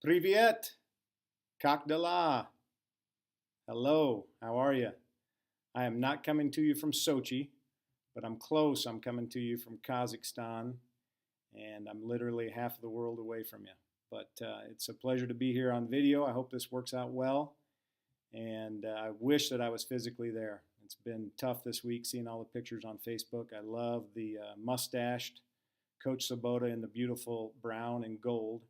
Privyet, Kak dela. Hello, how are you? I am not coming to you from Sochi, but I'm close. I'm coming to you from Kazakhstan, and I'm literally half the world away from you. But it's a pleasure to be here on video. I hope this works out well, and I wish that I was physically there. It's been tough this week seeing all the pictures on Facebook. I love the mustached Coach Svoboda in the beautiful brown and gold.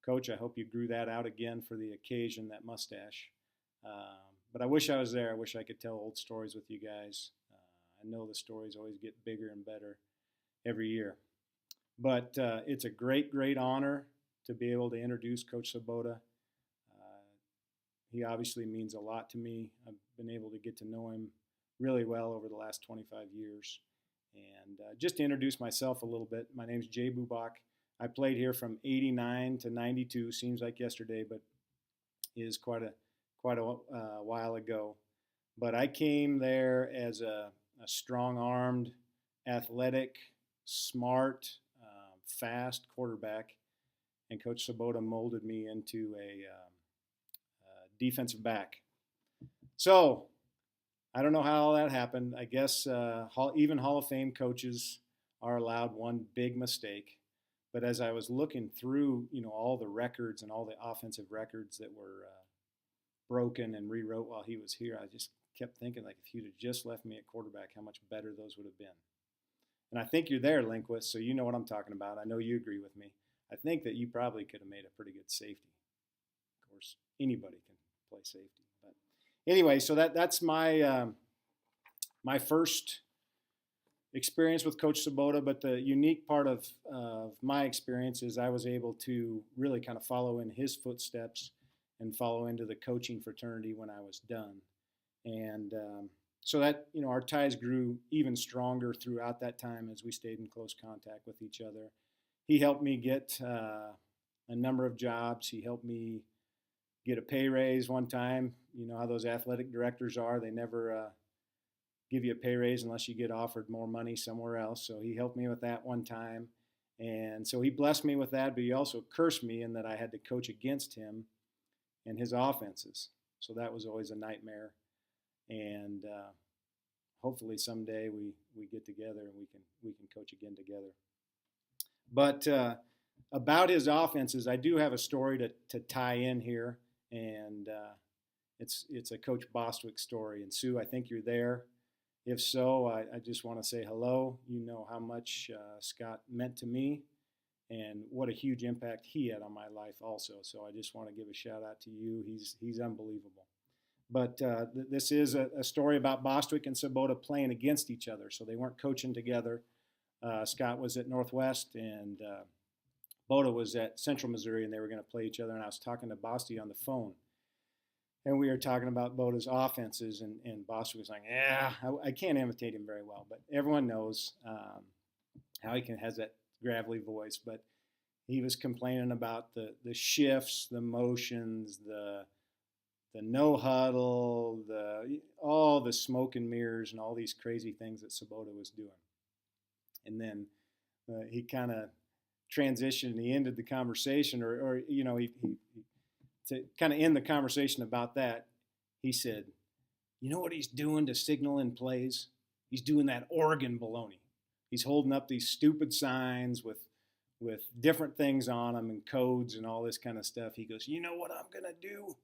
Coach, I hope you grew that out again for the occasion, that mustache. But I wish I was there. I wish I could tell old stories with you guys. I know the stories always get bigger and better every year. But it's a great, great honor to be able to introduce Coach Svoboda. He obviously means a lot to me. I've been able to get to know him really well over the last 25 years. And just to introduce myself a little bit, my name's Jay Bubak. I played here from 89 to 92, seems like yesterday, but is quite a while ago. But I came there as a strong-armed, athletic, smart, fast quarterback, and Coach Svoboda molded me into a defensive back. So I don't know how all that happened. I guess even Hall of Fame coaches are allowed one big mistake. But as I was looking through, all the records and all the offensive records that were broken and rewrote while he was here, I just kept thinking, like, if you'd have just left me at quarterback, how much better those would have been. And I think you're there, Lindquist, so you know what I'm talking about. I know you agree with me. I think that you probably could have made a pretty good safety. Of course, anybody can play safety. But anyway, so that's my my first experience with Coach Svoboda, but the unique part of my experience is I was able to really kind of follow in his footsteps and follow into the coaching fraternity when I was done. And so that, our ties grew even stronger throughout that time as we stayed in close contact with each other. He helped me get a number of jobs. He helped me get a pay raise one time. You know how those athletic directors are. They never give you a pay raise unless you get offered more money somewhere else. So he helped me with that one time. And so he blessed me with that, but he also cursed me in that I had to coach against him and his offenses. So that was always a nightmare. And hopefully someday we get together and we can coach again together. But about his offenses, I do have a story to tie in here. And it's a Coach Bostwick story. And Sue, I think you're there. If so, I just want to say hello. You know how much Scott meant to me and what a huge impact he had on my life also. So I just want to give a shout out to you. He's unbelievable. But this is a story about Bostwick and Svoboda playing against each other. So they weren't coaching together. Scott was at Northwest and Boda was at Central Missouri, and they were going to play each other. And I was talking to Bosty on the phone. And we were talking about Boda's offenses, and Boston was like, yeah, I can't imitate him very well, but everyone knows how he has that gravelly voice. But he was complaining about the shifts, the motions, the no huddle, all the smoke and mirrors, and all these crazy things that Svoboda was doing. And then he kind of transitioned, and he ended the conversation, or he to kind of end the conversation about that, he said, you know what he's doing to signal in plays? He's doing that Oregon baloney. He's holding up these stupid signs with different things on them and codes and all this kind of stuff. He goes, you know what I'm going to do?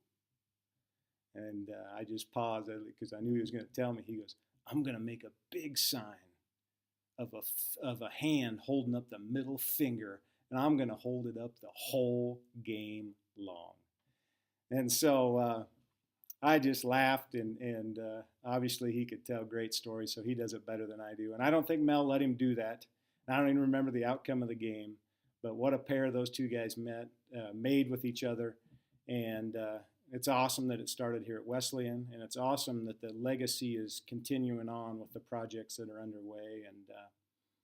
And I just paused because I knew he was going to tell me. He goes, I'm going to make a big sign of a hand holding up the middle finger, and I'm going to hold it up the whole game long. And so I just laughed, and obviously he could tell great stories, so he does it better than I do. And I don't think Mel let him do that. I don't even remember the outcome of the game, but what a pair those two guys made with each other. And it's awesome that it started here at Wesleyan, and it's awesome that the legacy is continuing on with the projects that are underway, and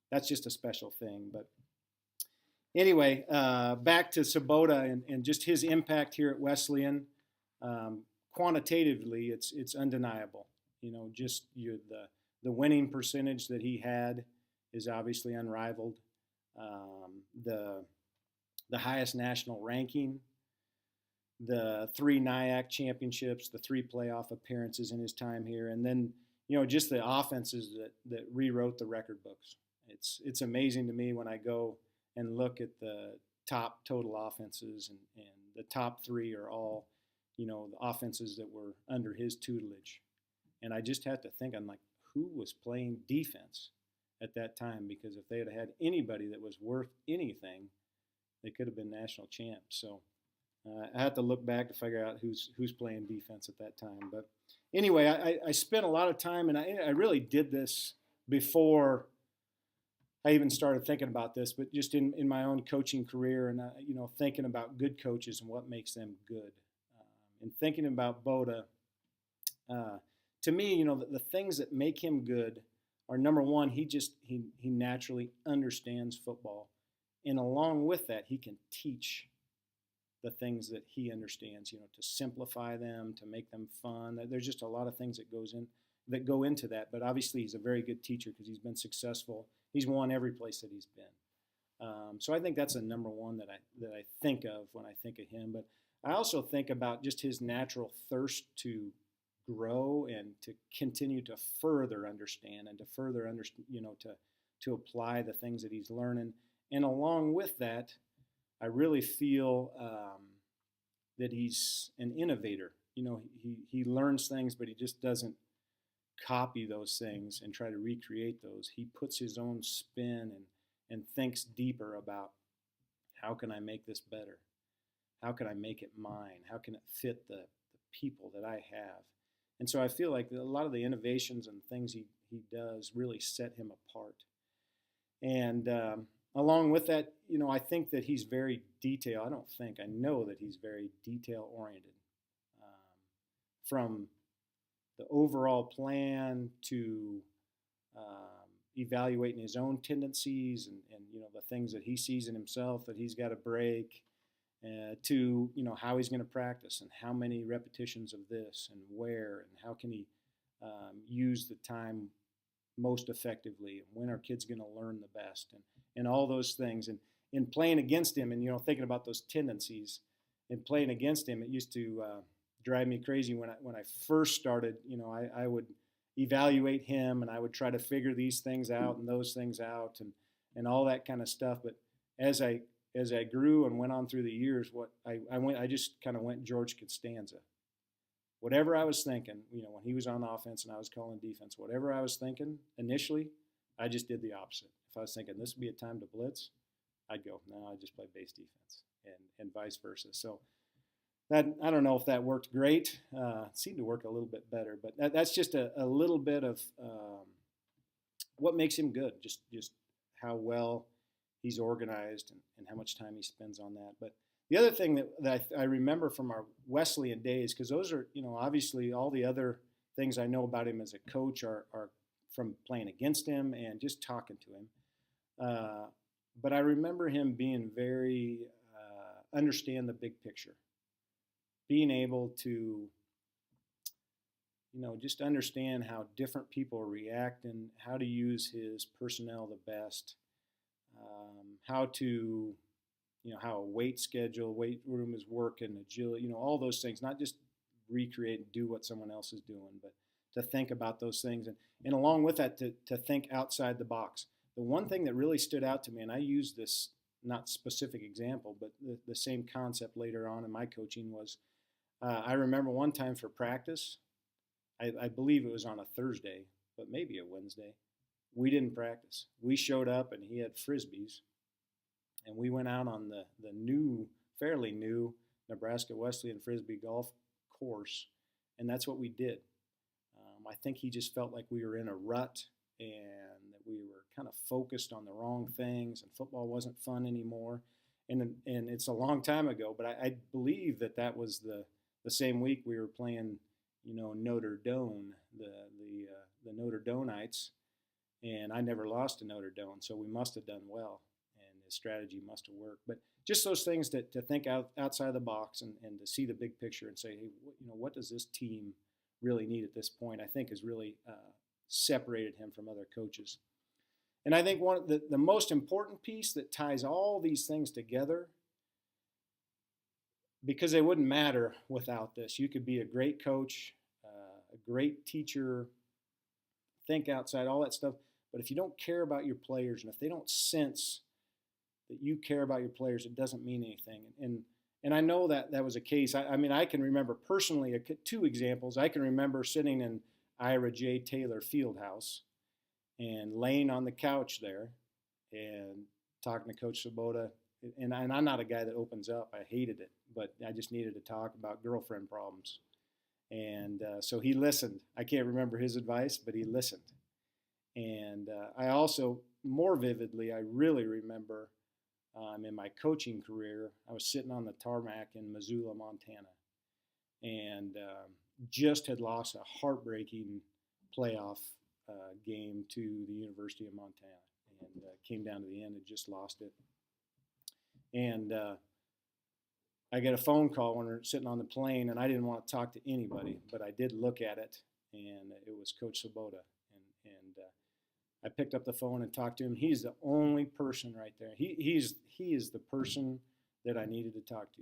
that's just a special thing. But anyway, back to Svoboda and just his impact here at Wesleyan. Quantitatively, it's undeniable. Just the winning percentage that he had is obviously unrivaled. The highest national ranking, the 3 NIAC championships, the 3 playoff appearances in his time here, and then just the offenses that rewrote the record books. It's amazing to me when I go and look at the top total offenses, and the top 3 are all the offenses that were under his tutelage. And I just have to think, I'm like, who was playing defense at that time? Because if they had had anybody that was worth anything, they could have been national champs. So I have to look back to figure out who's playing defense at that time. But anyway, I spent a lot of time, and I really did this before I even started thinking about this, but just in my own coaching career, and thinking about good coaches and what makes them good, and thinking about Boda. To me, the things that make him good are, number one, he naturally understands football, and along with that, he can teach the things that he understands. To simplify them, to make them fun. There's just a lot of things that go into that. But obviously, he's a very good teacher because he's been successful. He's won every place that he's been. So I think that's a number one that I think of when I think of him. But I also think about just his natural thirst to grow and to continue to further understand and to further to apply the things that he's learning. And along with that, I really feel that he's an innovator. He learns things, but he just doesn't copy those things and try to recreate those. He puts his own spin and thinks deeper about, how can I make this better? How can I make it mine? How can it fit the people that I have? And so I feel like a lot of the innovations and things he does really set him apart. And along with that, I think that he's very I know that he's very detail-oriented. From the overall plan to evaluating his own tendencies and the things that he sees in himself that he's got to break, to how he's going to practice and how many repetitions of this and where and how can he use the time most effectively, and when are kids going to learn the best, and all those things. And in playing against him, and thinking about those tendencies and playing against him, it used to drive me crazy when I first started. I would evaluate him, and I would try to figure these things out and those things out, and all that kind of stuff. But as I grew and went on through the years, I just kind of went George Costanza. Whatever I was thinking, when he was on offense and I was calling defense, whatever I was thinking initially, I just did the opposite. If I was thinking this would be a time to blitz, I'd go, no, I just play base defense, and vice versa. So that, I don't know if that worked great. It seemed to work a little bit better, but that's just a little bit of what makes him good, just how well he's organized and how much time he spends on that. But the other thing that I remember from our Wesleyan days, because those are, obviously all the other things I know about him as a coach are from playing against him and just talking to him. But I remember him being very, understand the big picture, being able to, just understand how different people react and how to use his personnel the best, how to, how a weight schedule, weight room is working, agility, all those things, not just recreate and do what someone else is doing, but to think about those things. And along with that, to think outside the box. The one thing that really stood out to me, and I used this, not specific example, but the same concept later on in my coaching was, I remember one time for practice, I believe it was on a Thursday, but maybe a Wednesday, we didn't practice. We showed up and he had Frisbees, and we went out on the new, fairly new Nebraska Wesleyan Frisbee golf course, and that's what we did. I think he just felt like we were in a rut and that we were kind of focused on the wrong things, and football wasn't fun anymore. And it's a long time ago, but I believe that was the same week we were playing, Notre Dame, the Notre Dameites, and I never lost to Notre Dame, so we must have done well, and the strategy must have worked. But just those things to think outside the box and to see the big picture and say, hey, what does this team really need at this point, I think has really separated him from other coaches. And I think one of the most important piece that ties all these things together because they wouldn't matter without this. You could be a great coach, a great teacher, think outside, all that stuff. But if you don't care about your players, and if they don't sense that you care about your players, it doesn't mean anything. And I know that that was a case. I mean, I can remember personally 2 examples. I can remember sitting in Ira J. Taylor Fieldhouse and laying on the couch there and talking to Coach Svoboda. And I'm not a guy that opens up. I hated it, but I just needed to talk about girlfriend problems. And so he listened. I can't remember his advice, but he listened. And I also, more vividly, I really remember in my coaching career, I was sitting on the tarmac in Missoula, Montana, and just had lost a heartbreaking playoff game to the University of Montana, and came down to the end and just lost it. And I get a phone call when we're sitting on the plane, and I didn't want to talk to anybody, but I did look at it, and it was Coach Svoboda. And I picked up the phone and talked to him. He's the only person right there. He is the person that I needed to talk to.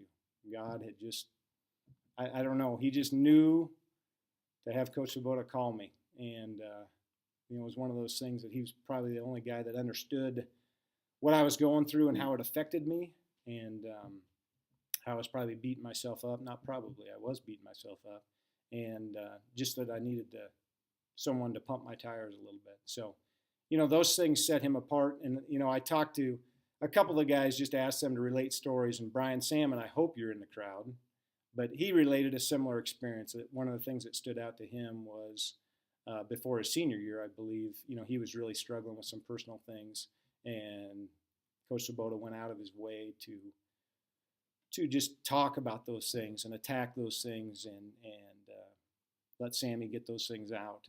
God had just, I don't know, he just knew to have Coach Svoboda call me. And, it was one of those things that he was probably the only guy that understood what I was going through and how it affected me. And I was probably beating myself up. Not probably, I was beating myself up. And just that I needed someone to pump my tires a little bit. So, those things set him apart. And, I talked to a couple of guys, just asked them to relate stories. And Brian Salmon, I hope you're in the crowd, but he related a similar experience. That one of the things that stood out to him was before his senior year, I believe, he was really struggling with some personal things. And Coach Svoboda went out of his way to just talk about those things and attack those things and let Sammy get those things out.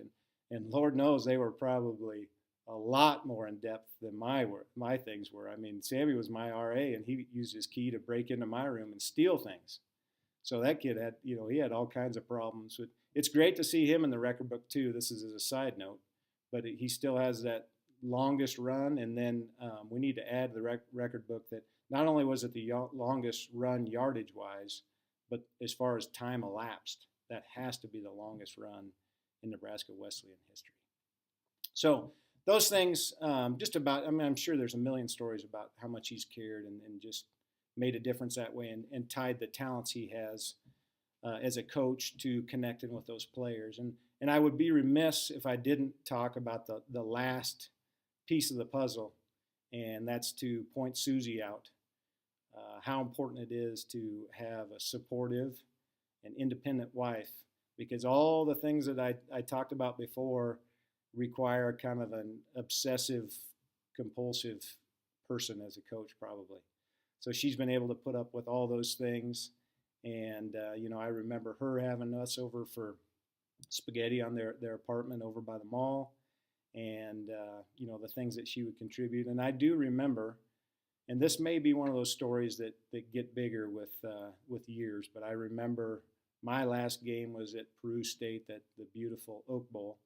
And Lord knows they were probably a lot more in depth than my things were. I mean, Sammy was my RA, and he used his key to break into my room and steal things. So that kid had, he had all kinds of problems. It's great to see him in the record book too. This is as a side note, but he still has that longest run. And then we need to add to the record book that not only was it the longest run yardage wise, but as far as time elapsed, that has to be the longest run in Nebraska Wesleyan history. So those things, just about, I'm sure there's a million stories about how much he's cared and just made a difference that way and tied the talents he has as a coach to connecting with those players. And I would be remiss if I didn't talk about the last piece of the puzzle, and that's to point Susie out. How important it is to have a supportive and independent wife, because all the things that I talked about before require kind of an obsessive, compulsive person as a coach probably. So she's been able to put up with all those things. And, I remember her having us over for spaghetti on their apartment over by the mall. And, the things that she would contribute. And I do remember, and this may be one of those stories that get bigger with years, but I remember my last game was at Peru State, the beautiful Oak Bowl.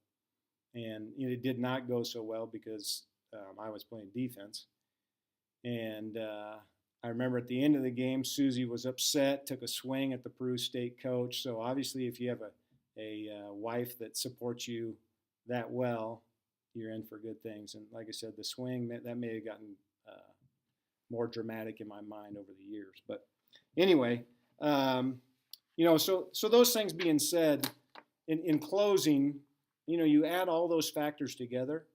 And it did not go so well because I was playing defense. And I remember at the end of the game, Susie was upset, took a swing at the Peru State coach. So obviously if you have a wife that supports you that well, you're in for good things. And like I said, the swing, that may have gotten more dramatic in my mind over the years. But anyway, so those things being said, in closing, you add all those factors together,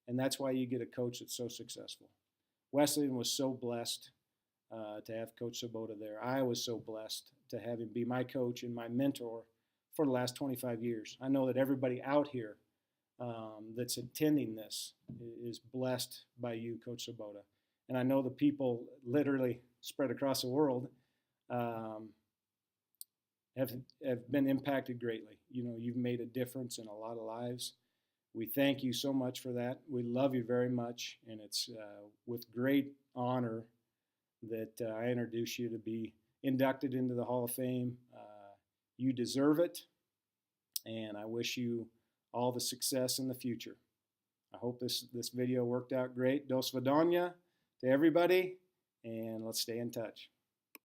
and that's why you get a coach that's so successful. Wesleyan was so blessed to have Coach Svoboda there. I was so blessed to have him be my coach and my mentor for the last 25 years. I know that everybody out here that's attending this is blessed by you, Coach Svoboda. And I know the people literally spread across the world have been impacted greatly. You've made a difference in a lot of lives. We thank you so much for that. We love you very much, and it's with great honor that I introduce you to be inducted into the Hall of Fame. You deserve it, and I wish you all the success in the future. I hope this video worked out great. Do svidaniya to everybody, and let's stay in touch.